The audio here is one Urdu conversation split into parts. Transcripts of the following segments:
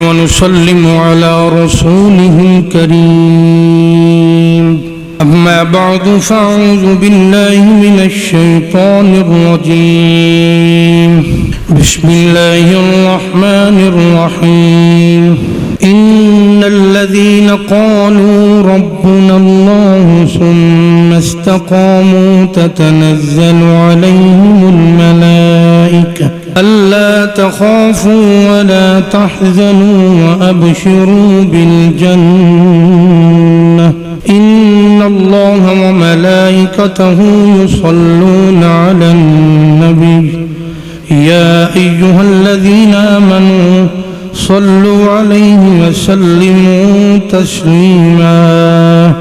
ونسلم على رسوله الكريم أما بعد فأعوذ بالله من الشيطان الرجيم بسم الله الرحمن الرحيم إن الذين قالوا ربنا الله ثم استقاموا تتنزل عليهم الملائكة ألا تخافوا ولا تحزنوا وأبشروا بالجنة إن الله وملائكته يصلون على النبي يا أيها الذين آمنوا صلوا عليه وسلموا تسليما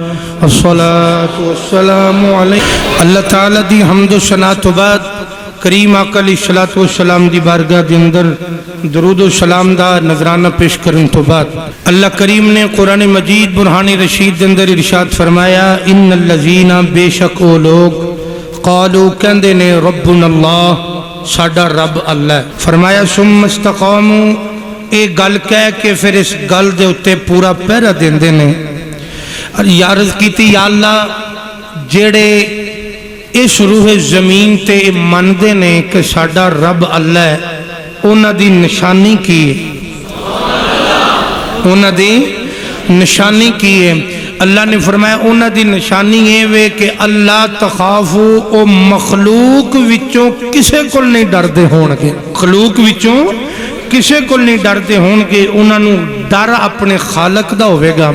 الصلاة والسلام عليه اللہ تعالی دی حمد و ثنا تو بعد کریم آقا علیہ الصلوۃ والسلام دی بارگاہ دے اندر درود و سلام دا نذرانہ پیش کرن تو بعد اللہ کریم نے قرآن مجید برہان رشید دے اندر ارشاد فرمایا ان الذین بے شک وہ لوگ قالوا کہندے نے ربنا اللہ ساڈا رب اللہ فرمایا ثم استقاموا اے گل کہہ کے پھر اس گل دے اتے پورا پہرا دیندے نے اور عرض کیتی یا اللہ جڑے اس روح زمین تے مندے نے کہ ساڈا رب اللہ ہے انہاں دی نشانی کی ہے انہاں دی نشانی کی ہے اللہ نے فرمایا انہاں دی نشانی یہ وے کہ اللہ تخافو او مخلوق وچوں کسے کول نہیں ڈردے ہون گے مخلوق وچوں کسے کو نہیں ڈرتے ہون کہ انہوں نے ڈر اپنے خالق دا ہوئے گا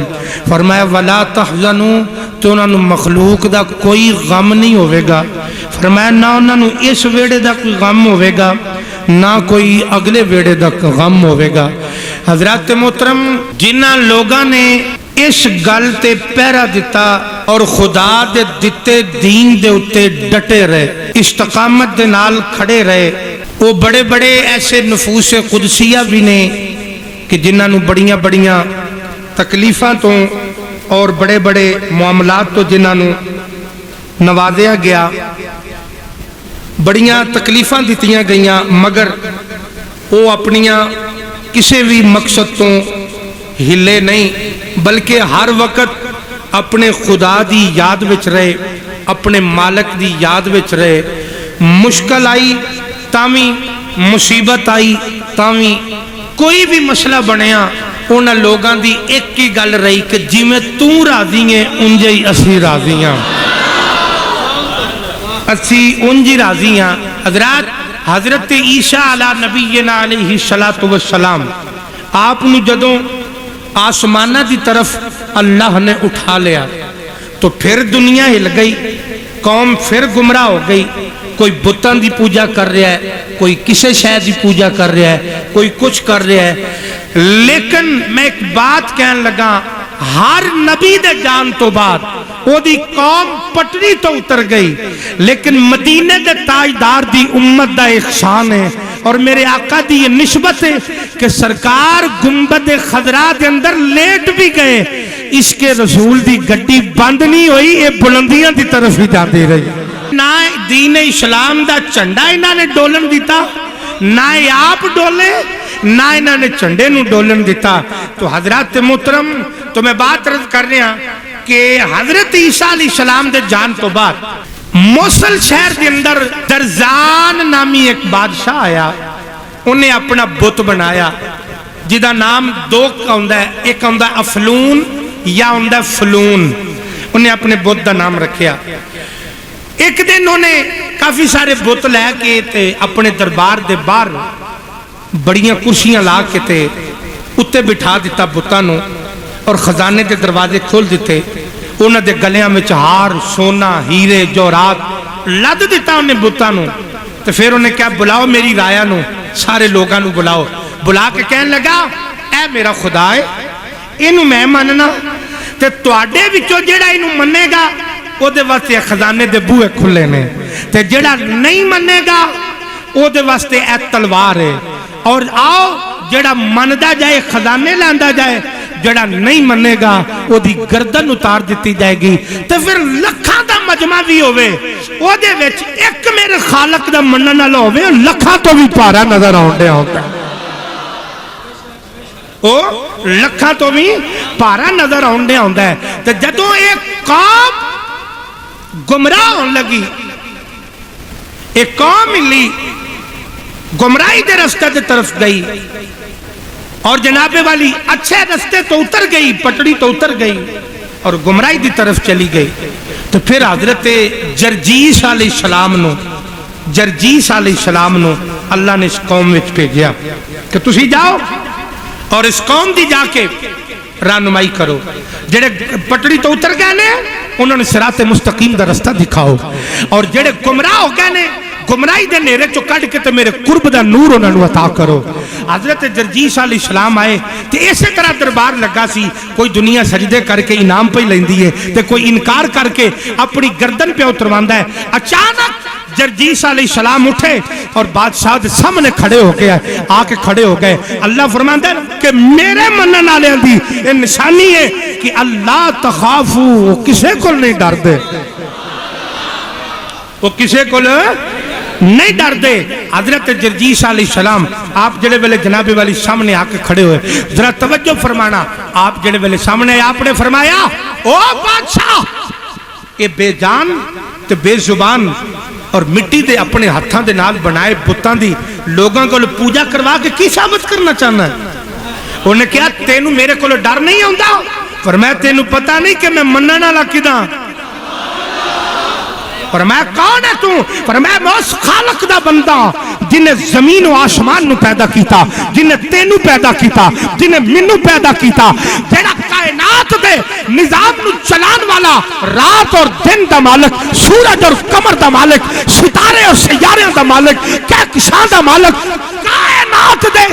فرمایا وَلَا تَحْزَنُوا تو انہوں نے مخلوق دا کوئی غم نہیں ہوئے گا فرمایا نہ انہوں نے اس ویڑے دا کوئی غم ہوئے گا نہ کوئی اگلے ویڑے دا غم ہوئے گا حضرات محترم جنہ لوگاں نے اس گل تے پہرا دیتا اور خدا دے دیتے دین دے اتے ڈٹے رہے استقامت دے نال کھڑے رہے وہ بڑے بڑے ایسے نفوس قدسیہ بھی نے کہ جنہاں نو بڑیاں بڑیاں تکلیفاں تو اور بڑے بڑے معاملات تو جنہاں نو نوازیا گیا بڑیاں تکلیفاں دیتیاں گئیاں مگر وہ اپنیاں کسی بھی مقصد تو ہلے نہیں بلکہ ہر وقت اپنے خدا دی یاد وچ رہے اپنے مالک دی یاد وچ رہے مشکل آئی تامی مصیبت آئی تامی کوئی بھی مسئلہ بنیا انہاں لوگاں دی ایک کی گل رہی کہ جی میں تو راضی ہیں انجے ہی اسی راضی ہیں اسی انجی راضی ہیں حضرت عیسیٰ علیہ نبینا علیہ السلام آپ نے جدوں آسمانہ دی طرف اللہ نے اٹھا لیا تو پھر دنیا ہل گئی قوم پھر گمراہ ہو گئی کوئی بتان دی پوجا کر رہا ہے کوئی کسے شے دی پوجا کر رہا ہے کوئی کچھ کر رہا ہے لیکن میں ایک بات کہنے لگا ہر نبی دے جان تو بعد وہ دی قوم پٹری تو اتر گئی لیکن مدینے دے تاجدار دی امت دا احسان ہے اور میرے آقا دی یہ نسبت ہے کہ سرکار گنبد خضرا دے اندر لیٹ بھی گئے اس کے رسول دی گڈی بند نہیں ہوئی یہ بلندیاں دی طرف ہی جاتے رہی نہ دین اسلام دا چنڈا انہاں نے ڈولن دیتا نہ آپ ڈولے نہ انہاں نے چنڈے نو ڈولن دیتا تو حضرات محترم تو میں بات رد کر رہا کہ حضرت عیسیٰ علیہ السلام دے جان تو بعد موصل شہر دے اندر درزان نامی ایک بادشاہ آیا انہیں اپنا بت بنایا جدہ نام دو کا ہوندہ ہے ایک ہوندہ افلون یا ہوندہ فلون انہیں اپنے بت دا نام رکھیا ایک دن انہوں نے کافی سارے بت لے کے تے اپنے دربار دے باہر بڑیاں کرسیاں لا کے تے اتے بٹھا دیتا بتانوں اور خزانے دے دروازے کھول دیتے انہوں دے گلیاں میں چہار سونا ہیرے جورات لد دیتا انہیں بتانوں تو پھر انہیں کیا بلاؤ میری رایا نو سارے لوگاں نو بلاؤ بلا کے کہنے لگا اے میرا خدا ہے انہوں میں مننا تے تواڈے وچوں جیڑا انہوں مننے گا او دے واسطے خزانے دے بوئے کھلے نے تے جڑا نہیں منے گا او دے واسطے اے تلوار ہے اور آؤ جڑا مندہ جائے خزانے لاندا جائے جڑا نہیں منے گا او دی گردن اتار دیتی جائے گی تو پھر لکھاں دا مجمع بھی ہوئے او دے وچ ایک میرے خالق دا منن والا ہوئے لکھاں تو بھی پارا نظر آن دے ہوتا وہ لکھاں تو بھی پارا نظر آنے آتا ہے. تو جدوں ایک قوم گمراہ ہونے لگی, ایک قوم ملی گمراہی دے رستے دے طرف گئی اور جناب والی اچھے رستے تو اتر گئی, پٹڑی تو اتر گئی اور گمراہی دی طرف چلی گئی. تو پھر حضرت جرجیس علیہ السلام نو اللہ نے اس قوم میں بھیجا کہ تسی جاؤ اور اس قوم دی جا کے رہنمائی کرو. جڑے پٹڑی تو اتر گئے نے انہوں نے صراط مستقیم دا رستہ دکھاؤ, اور جڑے گمراہ ہو گئے نے گمراہی دے نیرے چو کٹ کے تے میرے قرب دا نور انہوں نے عطا کرو. حضرت جرجیس علیہ السلام آئے تے اسی طرح دربار لگا سی, کوئی دنیا سجدے کر کے انعام پہ لیندی ہے تے کوئی انکار کر کے اپنی گردن پہ اترواندا ہے. اچانک جرجیس علیہ السلام اٹھے اور بادشاہ دے سامنے کھڑے ہو گئے, آ کے کھڑے ہو گئے. اللہ فرماندا ہے کہ میرے منن والےاں دی یہ نشانی ہے کہ اللہ تخافو, وہ کسے کو نہیں ڈر دے, وہ کسے کو نہیں ڈر دے. حضرت جرجیس علیہ السلام آپ جڑے ویلے جناب والی سامنے آ کے کھڑے ہوئے, ذرا توجہ فرمانا, آپ جڑے ویلے سامنے آپ نے فرمایا او بادشاہ یہ بے جان تے بے زبان اور مٹی دے اپنے ہاتھاں دے نال بنائے بتاں دی لوگاں کو پوجا کروا کے کی ثابت کرنا چاہنا ہے؟ انہوں نے کہا تینوں میرے کو ڈر نہیں ہوندا؟ فرمایا تینوں پتہ نہیں کہ میں منن والا کداں؟ فرمایا کون ہے تو؟ فرمایا میں اس خالق دا بندہ جنہیں زمین و آسمان نو پیدا کیتا, جنہیں تینوں پیدا کیتا, جنہیں منو پیدا کیتا, جیڑا کائنات دے نظام نو چلان والا, رات اور دن دا مالک, سورج اور قمر دا مالک, ستارے اور سیارے دا مالک, کہکشاں دا مالک, کائنات دے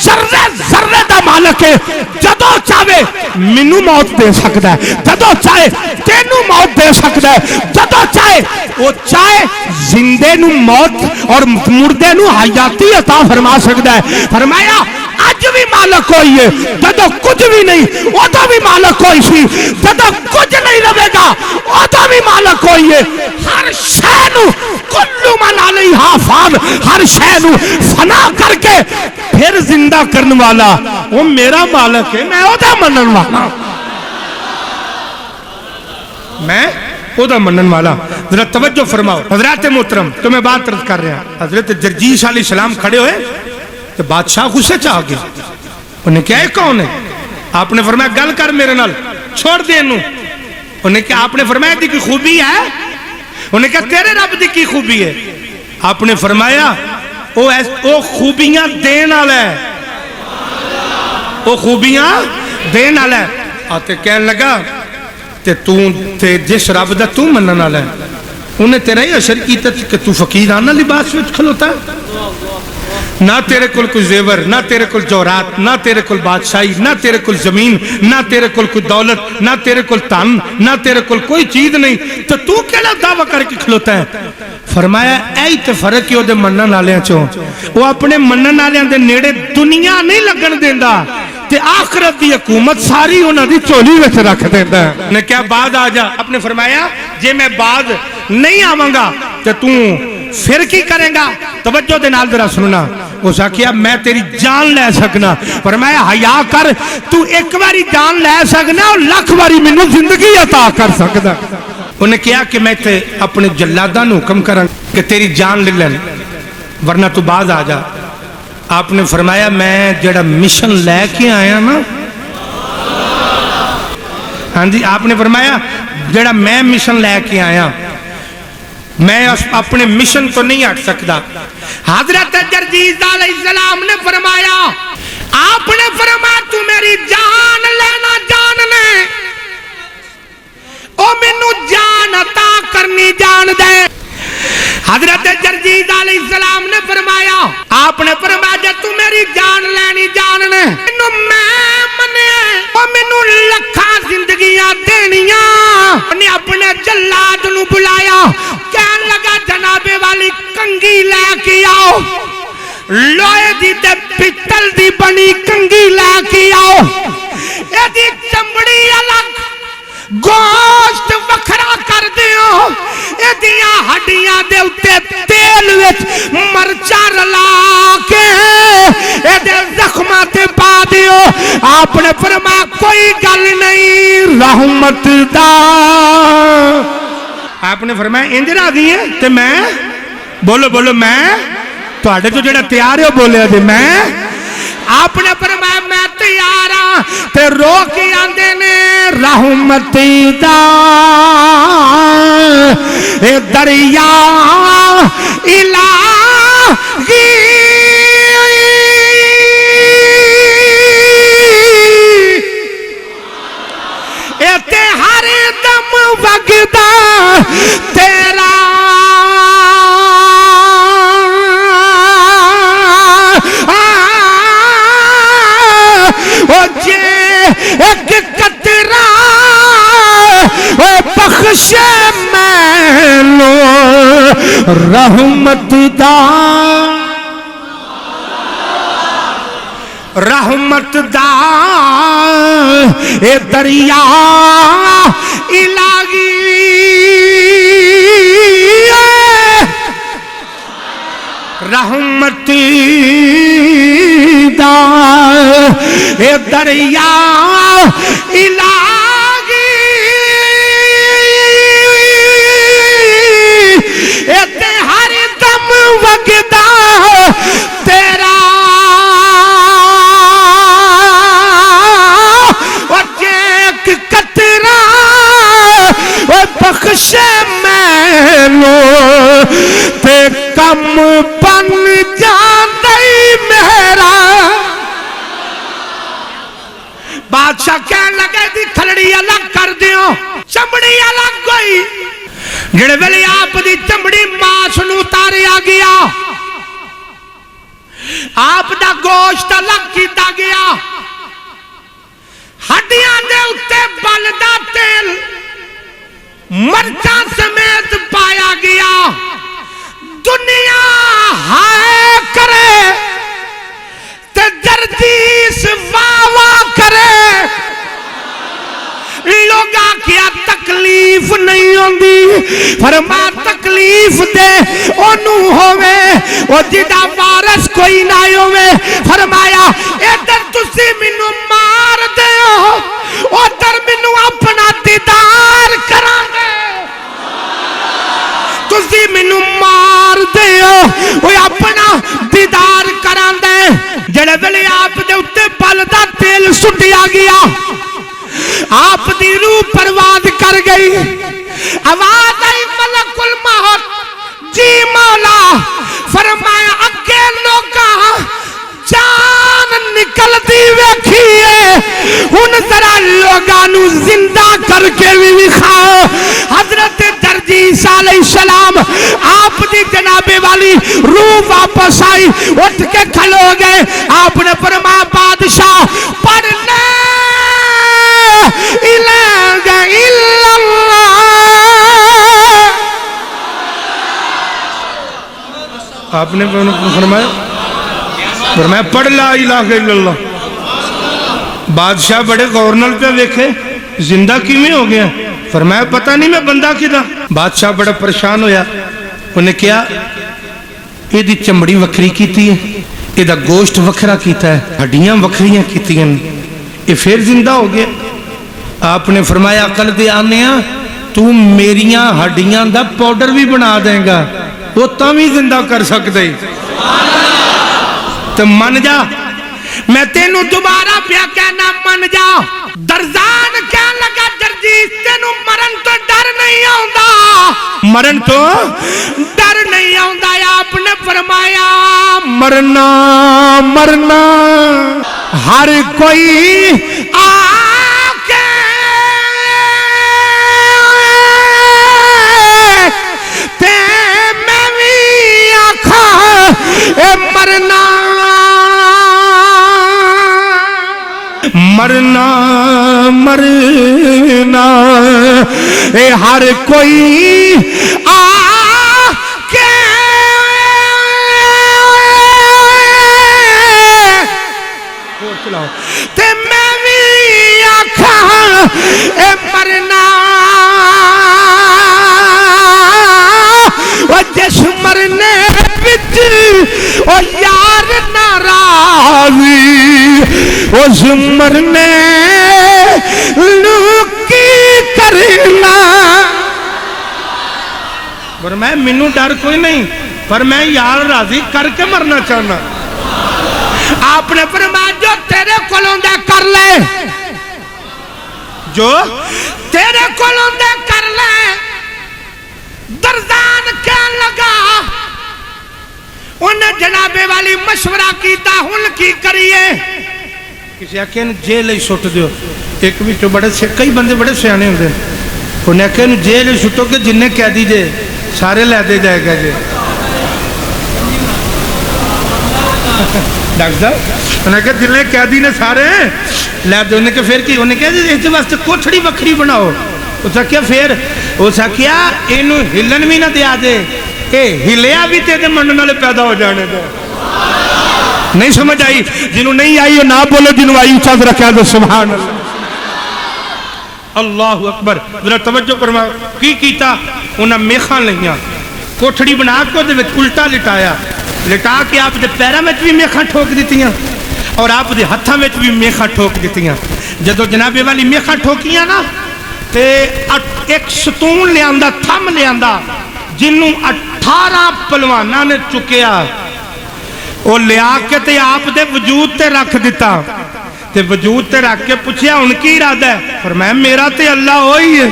ذرے ذرے دا مالک ہے. جدو چاہے منو موت دے سکتا ہے, جدو چاہے تینوں موت دے سکتا ہے, جدو چاہے وہ چاہے زندے نو موت اور مردے نو حیاتی عطا فرما سکتا ہے. فرمایا اج بھی مالک ہوئی ہے, جدو کچھ بھی نہیں وہ تو بھی مالک ہوئی سی, جدو کچھ نہیں رہے گا وہ تو بھی مالک ہوئی ہے. ہر شے نو کلو من علیہا فان, ہر شے نو فنا کر کے پھر زندہ کرنے والا وہ میرا مالک ہے, میں اودا منن والا, میں اودا منن والا. ذرا توجہ فرماؤ حضرات محترم, تو میں بات عرض کر رہا. حضرت جرجیس علیہ السلام کھڑے ہوئے تو بادشاہ غصے چاہ گیا. انہیں کہا یہ کون ہے؟ آپ نے فرمایا گل کر میرے نال, چھوڑ دے انہوں. انہیں کہا آپ نے فرمایا دی کی خوبی ہے؟ انہیں کہا تیرے رب دی کی خوبی ہے؟ آپ نے فرمایا او خوبیاں دین والا ہے, او خوبیاں دین والا ہے. آتے کہنے لگا تے جس رب دا تو منن والا ہے انہیں تیرا ہی اثر کیتا کہ تو فقیرانہ لباس وچ کھلوتا ہے, نہ تیرے کل کوئی زیور, نہ تیرے کل جورات, نہ تیرے کل بادشاہی, نہ تیرے کل زمین, نہ تیرے کل کوئی دولت, نہ تیرے کل تن, نہ تیرے کل کوئی چیز نہیں, تو کیڑا دعویٰ کر کے کھلوتا ہے؟ فرمایا اے تے فرق ہے دے منن والیاں چوں, وہ اپنے منن والیاں دے نیڑے دنیا نہیں لگن دیندا تے آخرت دی حکومت ساری انہاں دی چولی وچ رکھ دیندا ہے. نے کیا بعد آ جا. اپنے فرمایا جے میں بعد نہیں آواں گا تے تو پھر کی کریں گا؟ توجہ دے نال ذرا سننا. اس آخیا میں تیری جان لے سکنا. فرمایا حیا کر, تو ایک باری جان لے سکنا اور لاکھ باری مینوں زندگی عطا کر سکدا. انہیں کہا کہ میں تے اپنے جلاداں نوں حکم کراں کہ تیری جان لے لین ورنہ تو باز آ جا. آپ نے فرمایا میں جڑا مشن لے کے آیا نا, ہاں جی, آپ نے فرمایا جڑا میں مشن لے کے آیا میں اپنے مشن تو نہیں ہٹ سکتا. حضرت جرجیس علیہ السلام نے فرمایا, آپ نے فرمایا تو میری جان لینا جان لے, او مینوں جان عطا کرنی جان دے. حضرت جرجیس علیہ السلام نے فرمایا, آپ نے فرمایا جے تو میری جان لینی جان لے, مینوں میں منے او مینوں لکھاں زندگیاں دینیاں. نے اپنے جلاد نو بلایا, کہن لگا جناب والی کنگھی لے کے آؤ, لوہے دی تے پتل دی بنی کنگھی لے کے آؤ, اے دی چمڑی الگ گوشت وکھرا کر دیو, اے دیاں ہڈیاں دے اُتے تیل تیل وچ مرچا رلا کے ایدے زخمہ تے پا دیو. آپ نے فرمایا کوئی گل نہیں رحمت دا. آپ نے فرمایا انج راضی ہے تے میں بولو بولو میں تواڈے تو جڑا تیار ہے بولیا جی میں. آپ نے فرمایا میں تیار ہاں تے رو کے آندے نے رحمت دا اے دریا الہی اے تے ہر دم وگدا تیرا ایک قطرہ بخش مینو رحمت دا. رحمت دا اے دریا الہی رحمت دا اے دریا الہی اے تے ہر دم وگدا تیرا او ایک قطرہ او بخش مینو تے کم بن جاندی میرا. بادشاہ کہنے لگے دی کھلڑی الگ کر دیو چمڑی الگ گئی. جڑے ویلے آپ دی چمڑی ماس نو اتاریا گیا آپ دا گوشت الگ کیتا گیا ہڈیاں دے اتے بلدا تیل مرچاں سمیت پایا گیا. دنیا ہائے کرے تے جردیس واوا کرے لوگا کیا تکلیف نہیں ہوندی. فرما تکلیف دے انو ہوئے او جدا وارث کوئی نہ ہوئے. فرمایا ادھر تسی منو مار دے ہو ادھر منو اپنا دیدار کرا دے. تسی منو مار دے ہو اپنا دیدار کرا دے. جڑے ویلے آپ دے اتے بلدا تیل سٹیا گیا آپ دی روح پرواز کر گئی. آواز آئی ملک الموت جی مولا. فرمایا اگے لوگا جان نکل دی ویکھیے ہن ذرا لوگانو زندہ کر کے بھی کھاؤ. حضرت جرجیس علیہ السلام آپ دی جناب والی روح واپس آئی اٹھ کے کھلو گئے. آپ نے فرمایا بادشاہ پڑھ لے الہ الا اللہ. آپ نے فرمایا پڑھ لا الہ الا اللہ. بادشاہ بڑے غورنل پہ دیکھے زندہ کیویں ہو گیا. فرمایا پتہ نہیں میں بندہ کدا. بادشاہ بڑا پریشان ہویا. انہیں کیا یہ دی چمڑی وکری کیتی ہے یہ دا گوشت وکرا کیتا ہے ہڈیاں وکریاں کیتی ہیں یہ پھر زندہ ہو گیا. آپ نے فرمایا عقل دے آنیا تو میریاں ہڈیاں دا پاؤڈر بھی بنا دیں گا وہ تاں زندہ کر سکتے تو من جا. میں تینوں دوبارہ پیا کہنا من جا. درزان کہنے لگا جرجیس تینوں مرن تو ڈر نہیں آؤں. مرن تو ڈر نہیں آؤں. آپ نے فرمایا مرنا مرنا ہر کوئی آکے تے میں بھی آکھا اے مرنا مرنا مرنا اے ہر کوئی آکے تے میں بھی آکھا اے مرنا وہ جس مرنے اس مرنے لوکی کرنا پر میں منو ڈر کوئی نہیں پر میں یار راضی کر کے مرنا چاہنا آپ نے فرمایا جو تیرے کولوں دے کر لے جو تیرے کولوں دے کر لے درزان کہن لگا انہیں جنابے والی مشورہ کیتا ہن کی کریے کسی آکھیں جیل ہی سٹ دیو ایک بھی تو بڑے سے کئی بندے بڑے سیانے ہوندے انہیں آکھیں جیل ہی سٹو کہ جنہیں کہہ دیجئے سارے لے دے جائے گا جی ڈاکٹر صاحب انہیں کہا جنہیں قیدی نے سارے لے دے انہیں کہا پھر کی انہیں کہا اس واسطے کوٹھڑی بکھری بناؤ اسا کیا پھر اسا کیا انہوں ہلن بھی نہ دیا دے اے ہلیا بھی تیرے منڈن والے پیدا ہو جانے دے نہیں سمجھ آئی جنہوں نہیں آئی نہ بولو جنہوں آئی اچھا رکھا دے سبحان اللہ اللہ اکبر ذرا توجہ فرما کی کیتا انہاں میخاں لئیاں کوٹھڑی بنا کو دے الٹا لٹایا لٹا کے آپ دے پیرہ میں بھی میخاں ٹھوک دیتیاں اور آپ دے ہتھاں میں بھی میخاں ٹھوک دیتیاں جدو جنابے والی میخاں ٹھوکیاں نا تے ایک ستون لے آندہ تھم لے آندہ جنہوں 18 پلوانہ نے چکیا وہ لے آکے تے آپ دے وجود تے رکھ دیتا تے وجود تے رکھ کے پوچھیا ان کی ارادہ ہے فرمایا میرا تے اللہ ہوئی ہے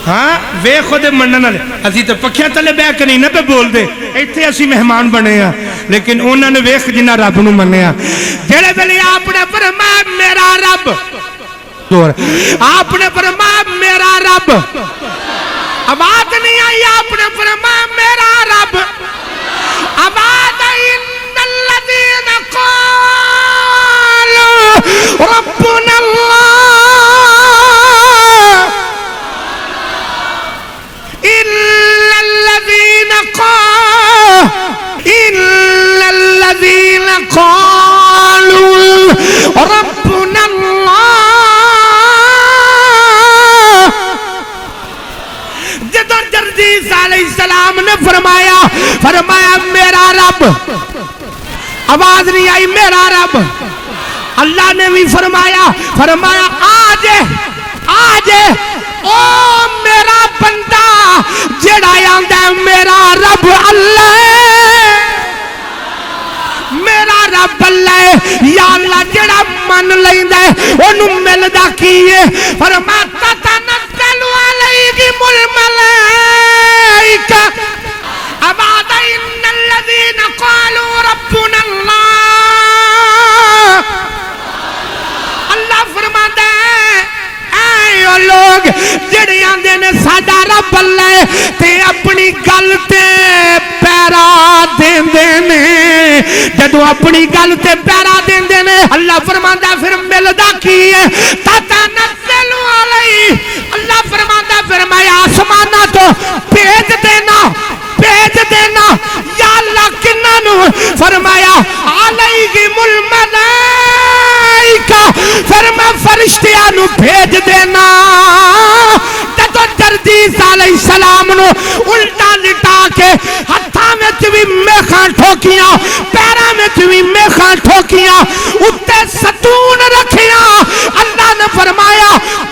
ہاں وے خود منن والے اسی تے پکھیاں تلے بیٹھ کے نہیں نہ پہ بول دے ایتھے اسی مہمان بنے ہیں لیکن انہوں نے ویکھ جنہ رب نو منیا جڑے ویلے آپ نے فرمایا میرا رب آپ نے فرمایا میرا رب آواز نہیں آئی آپ نے فرمایا میرا رب آواز ان الذین قالوا ربنا اللہ إلا الذين قالوا ربنا الله جدر جردیس علیہ السلام نے فرمایا میرا رب آواز نہیں آئی میرا رب اللہ نے بھی فرمایا آج او میرا بندہ جڑا آندا ہے میرا رب اللہ میرا رب اللہ یا اللہ جڑا من لیندا ہے اونوں ملدا کی ہے فرماتا تنزل علیہم الملائکہ ابعد ان الذین قالوا ربنا اللہ اللہ فرماتا ہے لوگ جڑے آندے نے ساڈا رب اللہ تے اپنی گل تے پیرا دیندے نے جدوں اپنی گل تے پیرا دیندے نے اللہ فرماندا پھر ملدا کی ہے تتنزل علی اللہ فرماندا پھر میں آسماناں تو بھیج دینا یا اللہ کناں نو فرمایا علیہم الملائکہ پھر میں فرشتیاں نو بھیج دینا تو جردیس علیہ السلام نو الٹا لٹا کے ہتھاں وچ بھی میخاں ٹھوکیاں پیراں وچ بھی میخاں ٹھوکیاں اُتے ستون رکھیاں اللہ نے فرمایا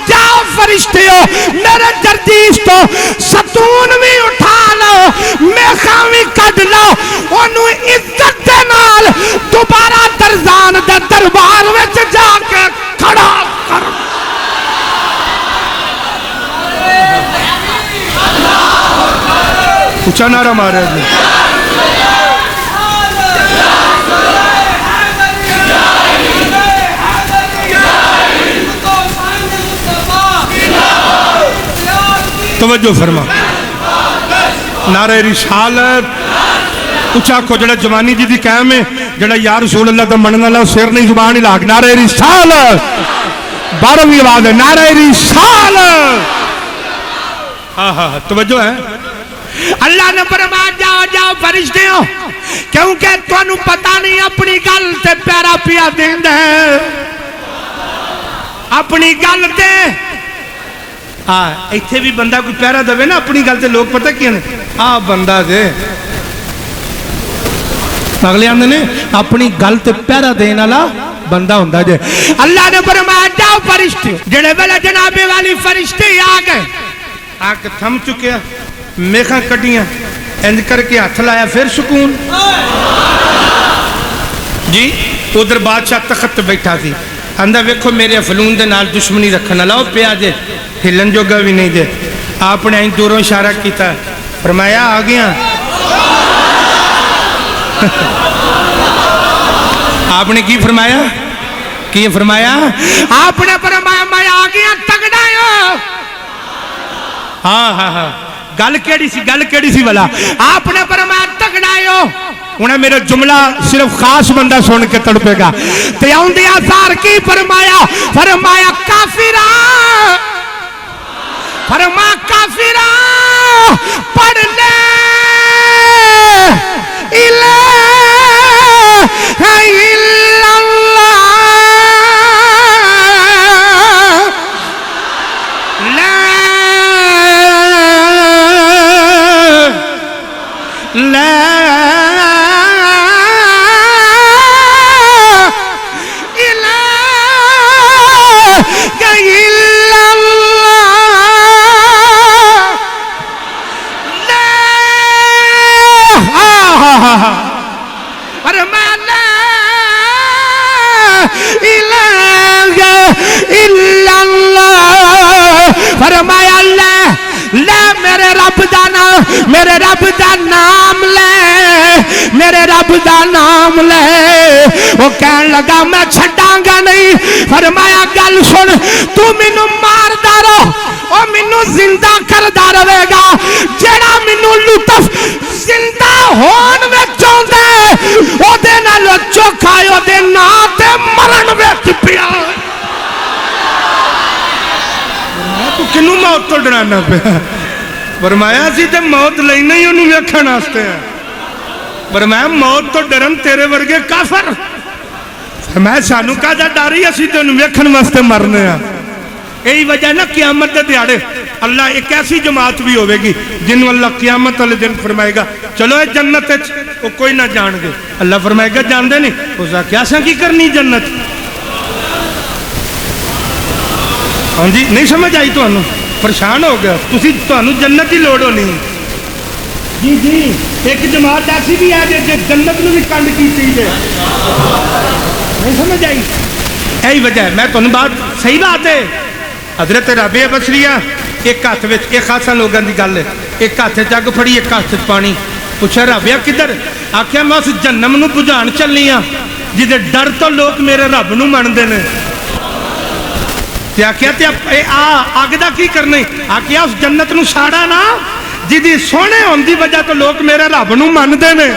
جاؤ فرشتیو میرے جردیس تو ستون بھی اٹھا لو میخاں بھی کڈ لو اونوں عزت دے نال دوبارہ درزان دے دربار وچ جا کے کھڑا کر اچھا نعرہ مارے جی توجہ فرما نعرہ رسالت اچھا کو جڑا جوانی جی دی قائم ہے جڑا یا رسول اللہ دا منن والا سر نہیں زبان ہی لاگ نعرہ رسالت 12ویں آواز ہے نعرہ رسالت ہاں توجہ ہے اللہ نے فرمایا جاؤ فرشتیوں کیونکہ تانوں پتہ نہیں اپنی گل تے پیرا پیا دیندا ہے اپنی گل تے ایتھے بھی بندہ کوئی پیرا دے نا اپنی گل تے لوگ پتہ کیوں نے بندہ دے اگلے آندے نے اپنی گل تے پہرا دین والا بندہ ہوندا جے اللہ نے فرمایا جاؤ فرشتے جڑے ویلے جناب والی فرشتے آ گئے آ کے تھم چکے میخاں کڈیاں انج کر کے ہاتھ لایا پھر سکون جی ادھر بادشاہ تخت بیٹھا سی آندا ویکھو میرے فلون دے نال دشمنی رکھن والا او پیا جے ہلن جوگا بھی نہیں جے آپ نے این دوروں اشارہ کیتا فرمایا آ گیا آپ نے کی فرمایا آپ نے فرمایا میں آ گیا تگڑا ہاں گل کیڑی سی والا آپ نے فرمایا تگڑا انہیں میرا جملہ صرف خاص بندہ سن کے تڑپے گا تے آندے آثار کی فرمایا کافرہ پڑھ لے الہ الا اللہ لا فرمایا لے میرے رب دا نام لے وہ کہن لگا میں چھڑاں گا نہیں فرمایا گل سن تو مینوں ماردا رہو او مینوں زندہ کردا رہے گا جڑا مینوں لطف زندہ ہون وچ چاہندا ہے او دے نال چوکھا او دے نام تے مرن وچ پیا تو کنوں موت تو ڈرانا پیا فرمایا سی تے موت لینا ہی انہوں ویکھن واسطے ہے فرمایا موت تو ڈرن تیرے ورگے کافر فرمایا سانو کا جا ڈاری اسی تے انہوں ویکھن واسطے مرنے ہیں یہی وجہ نا قیامت دے دیاڑے اللہ ایک ایسی جماعت بھی ہوئے گی جنہوں اللہ قیامت والے دن فرمائے گا چلو اے جنت ہے وہ کوئی نہ جان گے اللہ فرمائے گا جان دے نہیں اسا کیا سا کی کرنی جنت ہاں جی نہیں سمجھ آئی تو انہوں پریشان ہو گیا تسی تو انہوں جنت ہی لوڑ ہونی جی ایک جماعت ایسی بھی ہے جو جنت میں بھی کنڈ کی چیزیں نہیں سمجھ آئی یہی وجہ ہے میں تو انہوں بات صحیح بات ہے حضرت رابعہ بصریہ ایک ہاتھ وچ ایک خاصا لوگوں دی گل ہے ایک ہاتھ جگ پھڑی ایک ہاتھ پانی پوچھا رابعہ کدھر آکھیا میں اس جہنم نو بجھان چلنی ہاں جدے ڈر تو لوگ میرے رب نو مندے نے تے آکھیا تے اگ دا کی کرنے آکھیا اس جنت نو ساڑا نا جدی سونے ہون دی وجہ تو لوگ میرے رب نو مندے نے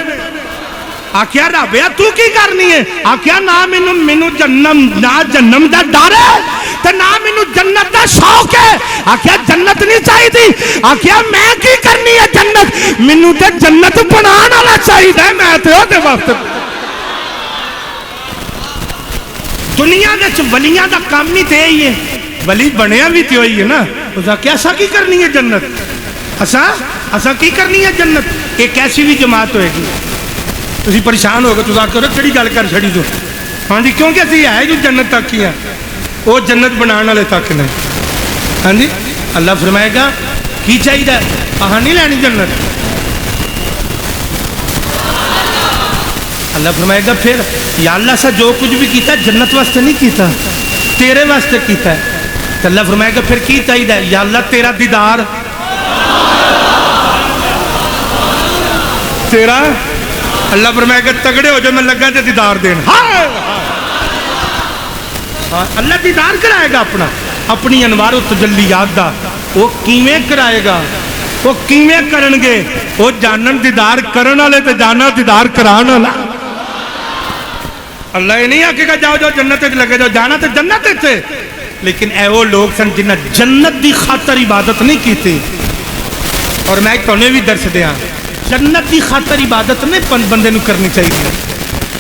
آکھیا رابعہ تو کی کرنی ہے آکھیا نہ مینوں جنم دا ڈر ہے تے نہ مینوں جنت دا شوق ہے آکھیا جنت نہیں چاہی دی آکھیا میں کی کرنی ہے جنت مینوں تے جنت بنان والا چاہیے میں تے او دے واسطے دنیا دے ولیاں دا کام نہیں تے ہی ہے ولی بنیا بھی تے ہوئی ہے نا اس آکھیا ایسا کی کرنی ہے جنت ایسا کی کرنی ہے جنت ایک ایسی بھی جماعت ہوئے گی تسی پریشان ہو گئے تو آکھو رہے کڑی گل کر چھڑی دو ہاں جی کیونکہ اسی ہے جو جنت تک کی ہے وہ جنت بنانے والے تک نہیں ہاں جی اللہ فرمائے گا کی چاہیے کہاں نہیں لینی جنت اللہ فرمائے گا پھر یا اللہ سا جو کچھ بھی کیتا ہے جنت واسطے نہیں کیتا تیرے واسطے کیتا ہے تو اللہ فرمائے گا پھر کی چاہیے یا اللہ تیرا دیدار تیرا اللہ فرمائے گا تگڑے ہو جو میں لگا تے دیدار دین اللہ دیدار کرائے گا اپنی انوار و تجلیات دا وہ کیویں کرائے گا وہ کیویں کرنگے وہ جانن دیدار کرن والے تے جانا دیدار کران والا اللہ یہ نہیں آکے گا جاؤ جاؤ جنت لگے جاؤ جانا تے جنت تے لیکن اے وہ لوگ سن جنہ جنت دی خاطر عبادت نہیں کی تھی اور میں ایک تونے بھی درس دیا جنت دی خاطر عبادت نہیں بندے نو کرنی چاہیے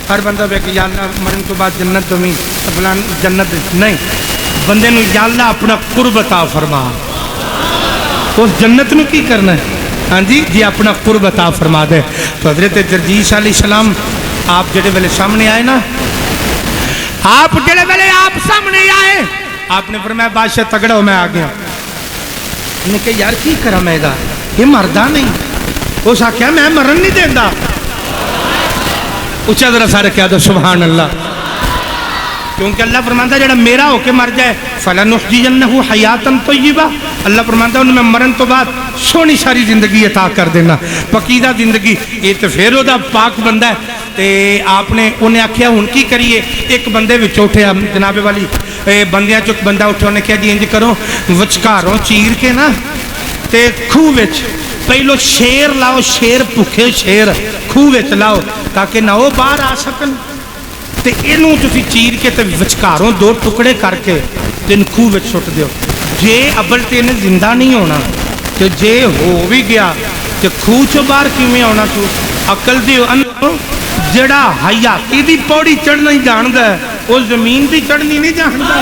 ہر بندہ بے کہ یا اللہ مرن تو بعد جنت دومی فلان جنت نہیں بندے نو یا اللہ اپنا قرب عطا فرما اس جنت نو کی کرنا ہے ہاں جی اپنا قرب عطا فرما دے تو حضرت جرجیس علیہ السلام آپ جڑے ویلے سامنے آئے نا، آپ جڑے ویلے آپ سامنے آئے، آپ نے فرمایا بادشاہ تگڑا ہو، میں آ گیا۔ انہیں کہا یار کی کرا میں دا، یہ مردہ نہیں۔ اس آکھیا میں مرن نہیں دیندہ۔ اچھا ذرا سارے کہہ دو سبحان اللہ، کیونکہ اللہ فرمانتا جڑا میرا ہو کے مر جائے فَلَنُحْيِيَنَّهُ حَيَاتًا طَيِّبَةً، اللہ فرمانتا انہوں میں مرن تو بعد سونی ساری زندگی عطا کر دینا، پکیدہ زندگی۔ یہ تو پھر وہ دا پاک بندہ ہے۔ تے آپ نے انہیں آکھیا ہن کی کریے؟ ایک بندے وچ اٹھیا جناب والی بندیاں چک بندہ اٹھا، انہیں کہا جی انج کرو وچکاروں چیر کے نا تے کھوہ وچ پہلو شیر لاؤ، شیر بھکھے شیر کھوہ وچ لاؤ تاکہ نہ وہ باہر آ سکن، تے انہوں تسی چیر کے تے وچکاروں دو ٹکڑے کر کے تین کھوہ وچ سٹ دیو۔ جے ابل تے انہیں زندہ نہیں ہونا، تے جے ہو بھی گیا تے کھوہ چو باہر کیویں ہونا؟ تو عقل دیو انہوں جڑا حیاتی دی پوڑی چڑھنا ہی جاندہ ہے، وہ زمین دی چڑھنی نہیں جاندہ۔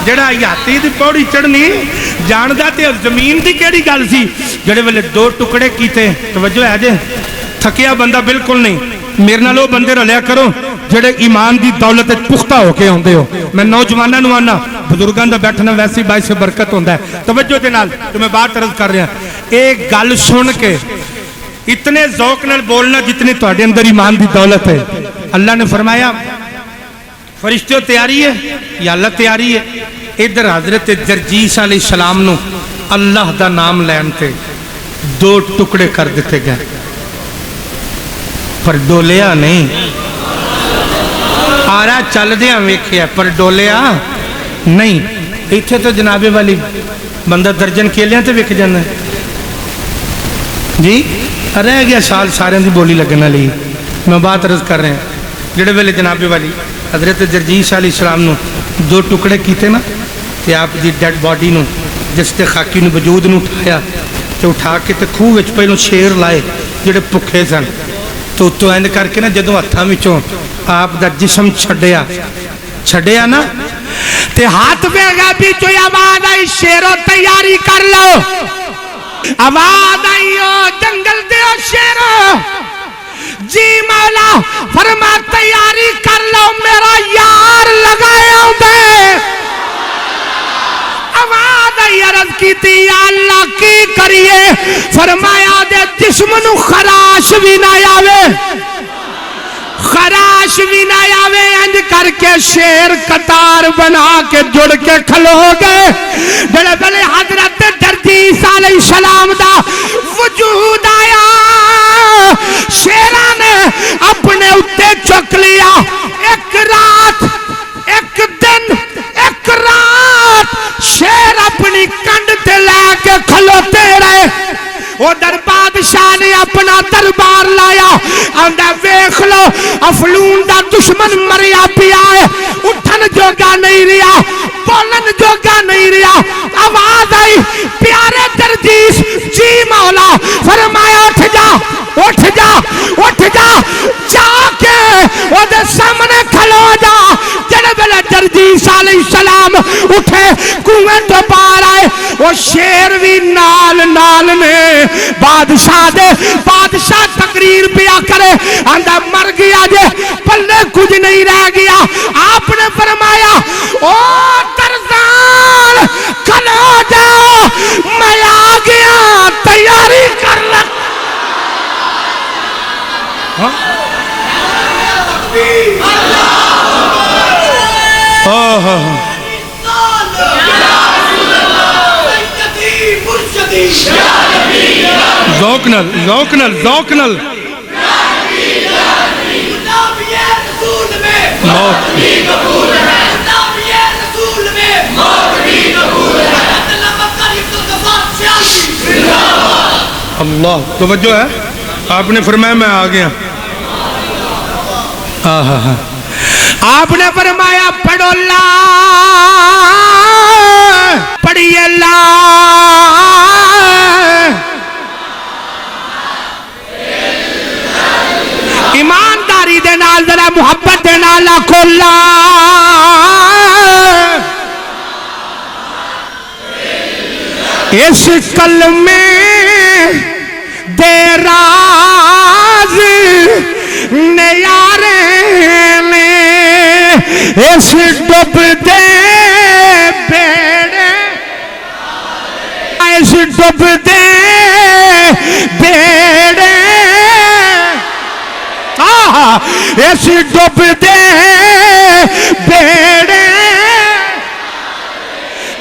جڑا حیاتی دی پوڑی چڑھنی جاندہ تے زمین دی کیڑی گل سی؟ جڑے والے دو ٹکڑے کیتے، توجہ ہے جے تھکیا بندہ بالکل نہیں۔ میرے نال وہ بندے رلیا کرو جڑے ایمان دی دولت پختہ ہو کے ہوندے ہو۔ میں نوجواناں نوں آنا بزرگاں دا بیٹھنا ویسی باعث برکت ہوندا ہے۔ توجہ دے نال تو میں بات عرض کر رہا ایک گل سن کے اتنے ذوق نال بولنا جتنی تہاڈے اندر ایمان دی دولت ہے۔ اللہ نے فرمایا فرشتوں تیاری ہے یا اللہ تیاری ہے؟ ادھر حضرت جرجیس علیہ السلام نو اللہ دا نام لین تے دو ٹکڑے کر دیتے گئے، پر ڈولیا نہیں۔ آرہ چل دیا ویکھیا پر ڈولیا نہیں۔ ایتھے تو جناب والی بندہ درجن کیلیاں تے ویکھ جانا ہے جی، رہ گیا سال سارے دی بولی لگنا لی۔ میں بات عرض کر رہے ہیں جڑے ویلے جناب والی حضرت جرجیس علیہ السلام نو دو ٹکڑے کیتے نا، تے آپ دی ڈیڈ باڈی نو جس تے خاکی نو وجود نو اٹھایا تے اٹھا کے تے کھوہ وچ پہلوں شیر لائے جڑے پکھے سن، تو اینڈ کر کے نا جدوں ہتھاں وچوں آپ دا جسم چھڈیا نا تے ہاتھ پہ گا بھی جو آواز آئی شیرو تیاری کر لو، آواز آئی او جنگل دیو شیرو جی مولا فرما تیاری کر لو میرا یار لگایا دے۔ آواز آئی عرض کی تھی یا اللہ کی کریے؟ فرمایا دے جسم نو خراش بھی نہ آوے، خراش بھی نہ آوے، انج کر کے شیر قطار بنا کے جڑ کے کھلو گئے۔ بڑے بڑے حضرت جرجیس علیہ السلام دا وجود آیا، شیرہ نے اپنے اتے چک لیا۔ ایک رات ایک دن ایک رات شیر اپنی کنڈ تے لے کے کھلوتے رہے۔ وہ در بادشاہ نے اپنا دربار لایا، آندہ ویکھ لو افلون دا دشمن مریا پیا ہے، اٹھن جوگا نہیں رہا، بولن جوگا نہیں رہا۔ آواز آئی پیارے جرجیس جی مولا، فرمایا اٹھ جا اٹھ جا اٹھ جا، جا کے وہ دے سامنے کھلو جا۔ جڑے بلے جرجیس علیہ السلام اٹھے کنویں تو پار آئے، وہ شیر بھی نال نال میں بادشاہ دے، بادشاہ تقریر پیا کرے، آندہ مر گیا جے پلے کچھ نہیں رہ گیا۔ آپ نے فرمایا او ترزان کھلو جاؤ میں آ گیا، تیاری کر لگ۔ ذوقنل ذوقنل ذوقنل اللہ توجہ ہے۔ آپ نے فرمایا میں آ گیا۔ آپ نے فرمایا پڑھو لا پڑھیے لا ایمانداری دے نال ذرا محبت دے نال آکھو لا اس کلمے دے راہ نیارے نے اس ڈوبتے بیڑے اس ڈوبتے بیڑے اس ڈوبتے بیڑے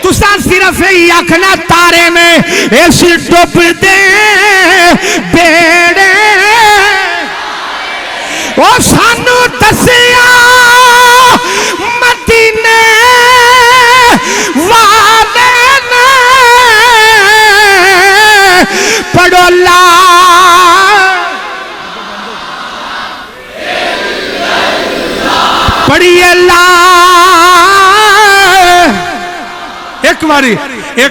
تسا صرف ہی آکھنا تارے میں اس ڈوبتے بیڑے وہ سانو دسیا مدینے والے نے پڑھو لا پڑھیے لا ایک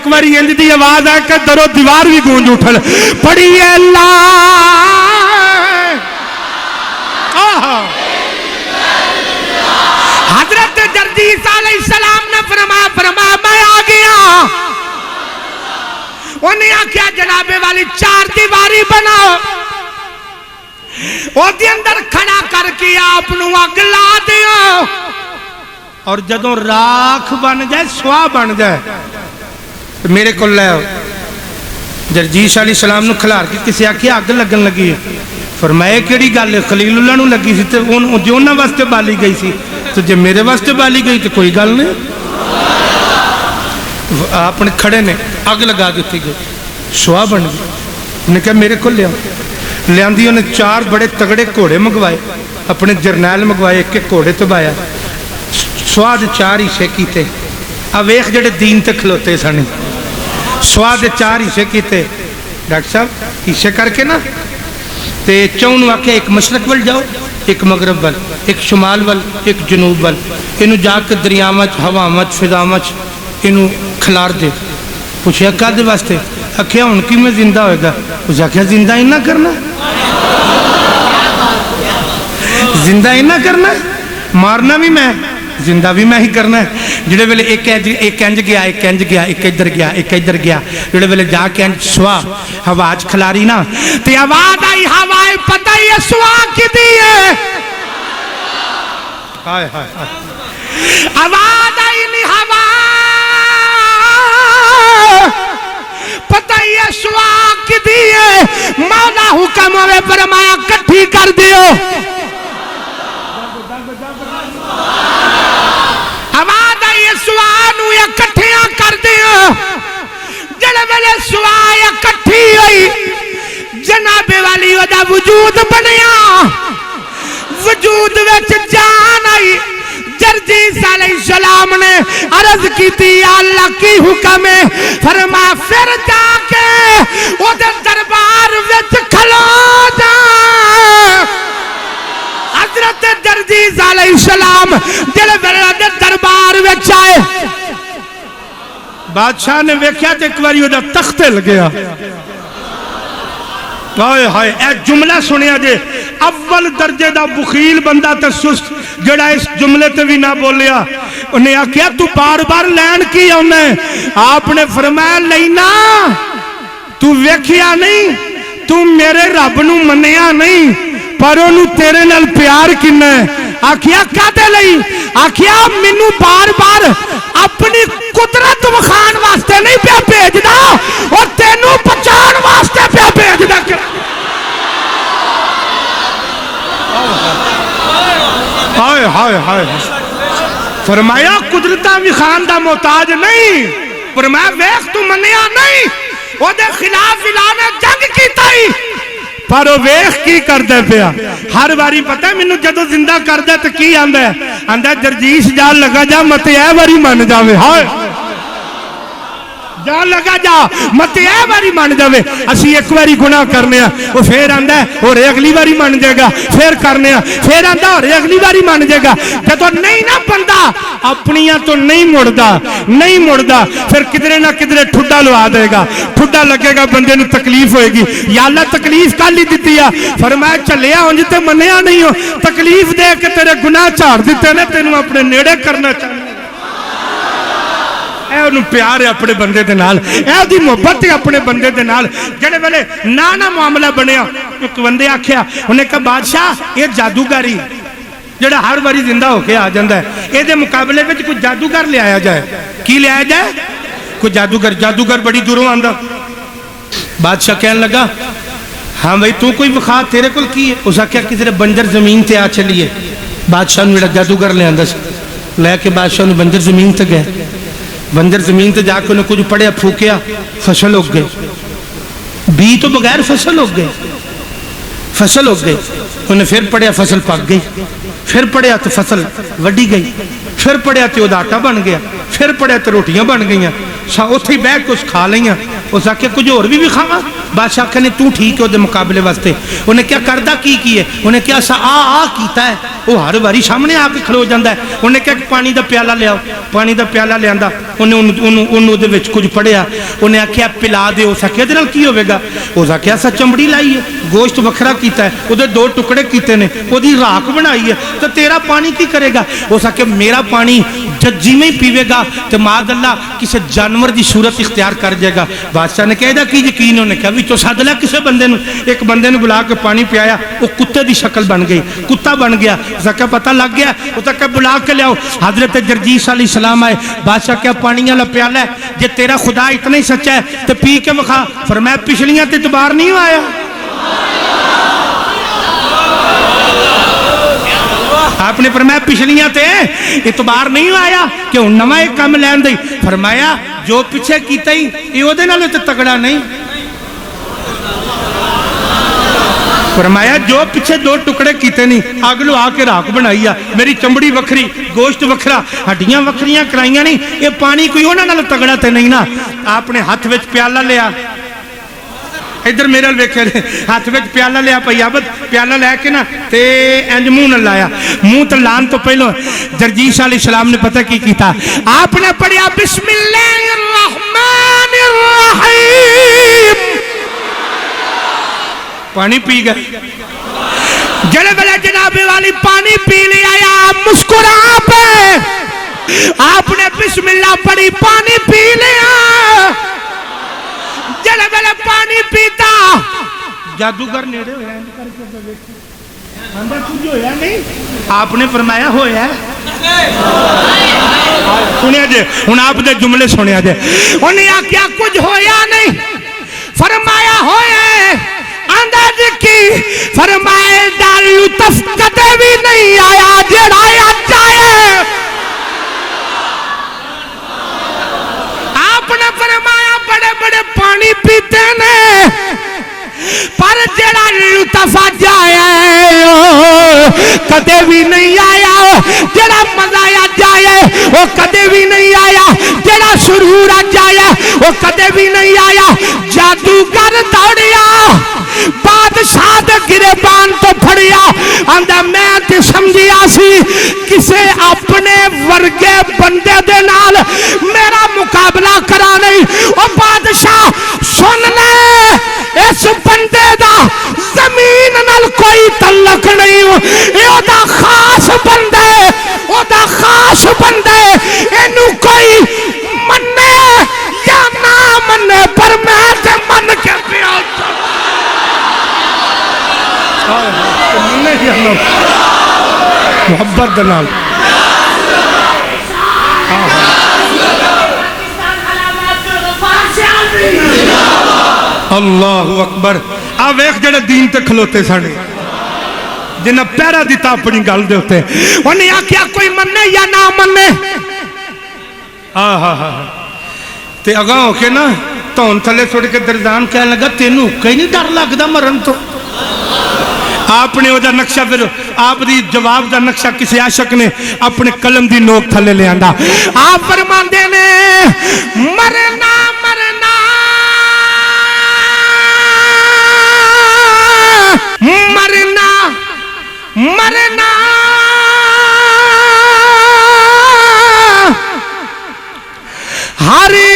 باری انج دی آواز ہے کہ درو دیوار بھی گونج اٹھل پڑھیے لا حضرت جرجیس علیہ السلام نے فرمایا میں آ گیا انہیں آکھیا جناب والی 4 دیواری بناؤ وہ دی اندر کھڑا کر کے آپ نو اگ لا دیو اور جدوں راکھ بن جائے سوا بن جائے میرے کو لے جرجیس علیہ السلام نو کھلار کے کسی آکھیا اگ لگن لگی ہے فرمائے کیڑی گل ہے خلیل اللہ نو لگی سی تے جو انہاں واسطے بالی گئی سی تو جے میرے واسطے بالی گئی تو کوئی گل نہیں آپ نے کھڑے نے اگ لگا دیتی گئی سوا بن گئی انہیں کہا میرے کو لے لیاندی انہیں 4 بڑے تگڑے گھوڑے منگوائے اپنے جرنیل منگوائے ایک ایک گھوڑے تبایا سواد 4 حصے کیتے اب ایک جڑے دین تے کھلوتے سنے سواد 4 حصے کیتے ڈاکٹر صاحب حصے کر کے نا تے چون واقع ایک مشرق وال جاؤ ایک مغرب وال ایک شمال وال ایک جنوب وال انہوں جا کے دریامت ہوامت فضامت انہوں کھلار دے پوچھے کہا دے واسطے اکھیا ان کی میں زندہ ہوئے گا پوچھا کیا زندہ ہی نہ کرنا زندہ ہی نہ کرنا مارنا بھی میں زندہ بھی میں ہی کرنا ہے جڑے ویلے ایک انج گیا ایک انج گیا ایک ادھر گیا ایک ادھر گیا جڑے ویلے جا کے انج سوا آواز کھلاری نا تے آواز آئی ہوائے پتہ ہی سوا کی دی ہے ہائے ہائے آواز آئی نہیں ہوا پتہ ہی سوا کی دی ہے مولا حکم ہوئے فرمایا کٹھی کر دیو آواز آئی سوانو یا کٹھیاں کر دیو جڑے ویلے سوا یا کٹھی ہوئی جناب والی ودا وجود بنیا وجود وچ جان آئی جرجیس علیہ السلام نے عرض کی تھی اللہ کی حکم ہے فرما پھر جا کے وہ دربار وچ کھلو جا حضرت جرجیس علیہ السلام جڑے ویلے دربار وچ آئے بادشاہ نے ویکھیا تے ایک واری وہ تخت ہل گیا ہائے ہائے اے جملہ سنیا جے اول درجے دا بخیل بندہ تے سست جڑا اس جملے تے بھی نہ بولیا انہیں آکھیا تو بار بار لین کی انہیں آپ نے فرمایا لینا تو ویکھیا نہیں تو میرے رب نو منیا نہیں پر انہوں تیرے نال پیار کنا ہے آکھیا کہتے لئی آکھیا منو بار بار اپنی قدرت وخان واسطے نہیں پیا بھیجدا اور تینوں بچان واسطے پیا بھیجدا ہائے ہائے ہائے فرمایا قدرتاں وخان دا محتاج نہیں فرمایا ویخ تو منیا نہیں وہ دے خلاف اعلان جنگ کیتا ہی پر وہ ویخ کی کر دے پیا ہر باری پتہ ہے منو جدو زندہ کر دے تو کی آندہ ہے جرجیس جا لگا جا مت اے باری من جاوے ہائے جا لگا جا مت اے باری من جاوے اسی ایک باری گناہ کرنے ہیں وہ پھر آندہ ہے اور اگلی باری من جائے گا پھر کرنے ہیں پھر آندہ اور اگلی باری من جائے گا جدو نہیں نہ بندہ اپنیاں تو نہیں مڑدا پھر کدرے نہ کدرے ٹھڈا لوا دے گا ٹھڈا لگے گا بندے نو تکلیف ہوئے گی یا اللہ تکلیف کال ہی دیتی ہے فرمایا چلیا ہوں جتے منیا نہیں ہو تکلیف دے کے تیرے گناہ چاڑ دیتے نے تینوں اپنے نیڑے کرنا چاہنے اے انہوں پیار ہے اپنے بندے دے نال اے دی محبت ہے اپنے بندے دے نال جڑے ویلے نانا معاملہ بنیا ایک بندے آکھیا انہیں کہا بادشاہ یہ جادوگری جڑا ہر باری زندہ ہو کے آ جاندہ ہے یہ دے مقابلے میں کوئی جادوگر لے آیا جائے کی لے آیا جائے کوئی جادوگر بڑی دوروں آندہ بادشاہ کہنے لگا ہاں بھائی تو کوئی بخار تیرے کل کی ہے اسا کیا کسی نے بنجر زمین تے آ چلیے بادشاہ نے جادوگر لے آندہ لے کے بادشاہ نے بنجر زمین تے گئے بنجر زمین تے جا کے انہیں کچھ پڑیا پھوکیا فصل ہو گئے بی تو بغیر فصل ہو گئے انہیں پھر پڑیا فصل پک گئی پھر پڑیا تو فصل وڈی گئی پھر پڑیا تو آٹا بن گیا پھر پڑیا تو روٹیاں بن گئیاں اتھے بیٹھ کے اس کھا لیاں اس آکے کچھ اور بھی کھاواں بادشاہ کہنے تو ٹھیک ہے وہ دے مقابلے واسطے انہیں کیا کردہ کی ہے انہیں کیا سا کیتا ہے وہ ہر باری سامنے آ کے کھلو جاندہ ہے انہیں کیا پانی دا پیالہ لے آؤ پانی دا پیالہ لے آندہ انہوں دے وچ کچھ پڑیا انہیں آکھیا پلا دے اس آکھیا دے نال کی ہوئے گا اس آکھیا سا چمڑی لائی ہے گوشت وکھرا کیتا ہے وہ دے 2 ٹکڑے کیتے نے وہ دی راک بنائی ہے تو تیرا پانی کی کرے گا اس آکھیا میرا پانی ججی میں ہی پیوے گا تو ماد اللہ کسی جانور دی صورت اختیار کر جائے گا بادشاہ نے کہہ دا کی یقین انہیں کہا بھی تو ساتھ لیا کسے بندے نے ایک بندے نے بلا کے پانی پیایا وہ کتے دی شکل بن گئی کتا بن گیا زکا پتہ لگ گیا وہ تک بلا کے لیا حضرت جرجیس علیہ السلام آئے بادشاہ کیا پانیاں لپیالا ہے جے تیرا خدا اتنا ہی سچا ہے تو پی کے مخا فرمایا پچھلیاں تے اعتبار نہیں آیا آپ نے فرمایا پچھلیاں تے اعتبار نہیں آیا کہ ان نوہ ایک کام لین دی فرمایا جو پچھے کیتا ہی یہ وہ دینا لیتے تگڑا نہیں فرمایا جو پچھے 2 ٹکڑے کیتے نہیں اگلو آ کے راک بنائیا میری چمڑی وکھری گوشت وکھرا ہڈیاں وکھریاں کرائیاں نہیں یہ پانی کوئی ہونا نہ تگڑا تے نہیں نا آپ نے ہاتھ وچ پیالہ لیا ادھر میرا ویکھے ہاتھ وچ پیالہ لیا پیابت پیالہ لے کے نا تے انج منہ نہ لایا منہ تے لان تو پہلو جرجیس علیہ السلام نے پتہ کی کیتا آپ نے پڑھیا بسم اللہ الرحمن الرحیم پانی پی گئے جڑے بلے جناب والی پانی پی لیا یا مسکرا پہ آپ نے بسم اللہ پڑھی پانی پی لیا جڑے بلے پانی پیتا جادوگر نیڑے ہویا اندر کچھ ہویا نہیں آپ نے فرمایا ہویا سنیا جے ان آپ دے جملے سنیا جے انہیں کیا کچھ ہویا نہیں فرمایا ہویا انداز کی فرمائے دار لطف کدے بھی نہیں آیا جڑایا جائے آپ نے فرمایا بڑے بڑے پانی پیتے نے پر جڑا لطف جائے کدے بھی نہیں آیا جڑا مزہ جائے وہ کدے بھی نہیں آیا جڑا سرور جائے وہ کدے بھی نہیں آیا جادوگر دوڑیا بادشاہ دے گریبان تو پھڑیا آندہ میں تے سمجھیا سی کسے اپنے ورگے بندے دے نال میرا مقابلہ کرا نہیں او بادشاہ سن لے اس بندے دا زمین نال کوئی تعلق نہیں او دا خاص بندے او دا خاص بندے اینو کوئی مننے یا نہ مننے پر میں تے من کے پیا محبت دلال اللہ اکبر آہ ایک جڑے دین تے کھلوتے ساڑے جنہیں پیرا دیتا اپنی گل دے ہوتے انہیں آکیا کوئی مننے یا نہ مننے تے اگاں ہو کے نا تو ان تھلے سوڑ کے دردان کہنے لگا تینوں کہیں نہیں ڈر لگ دا مرن تو آپ نے وہ دا نقشہ پھر آپ دی جواب دا نقشہ کسی عاشق نے اپنے قلم دی نوک تھلے لے آندہ آپ فرمان دے نے مرنا مرنا مرنا مرنا ہری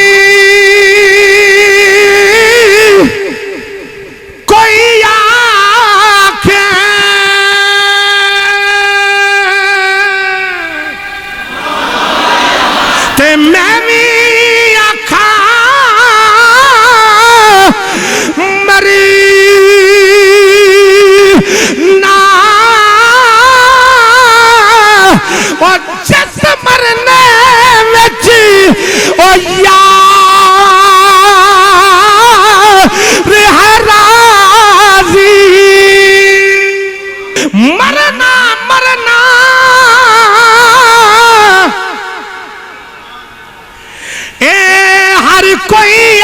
کوئی آنکھیں تے میں بھی آنکھاں مری او جس مرنے وچ او یار ہے راضی مرنا مرنا اے ہر کوئی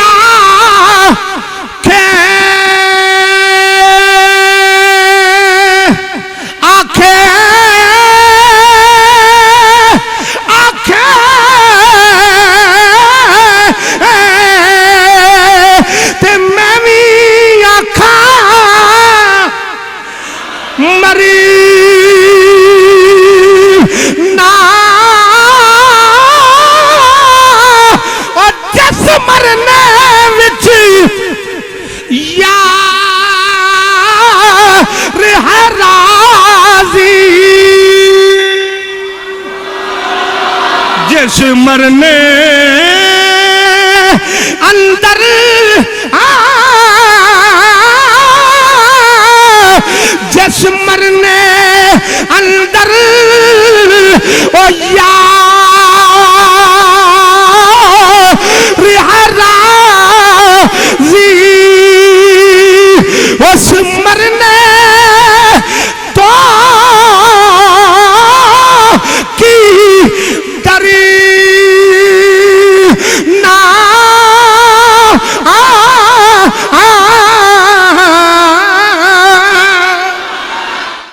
جس مرنے اندر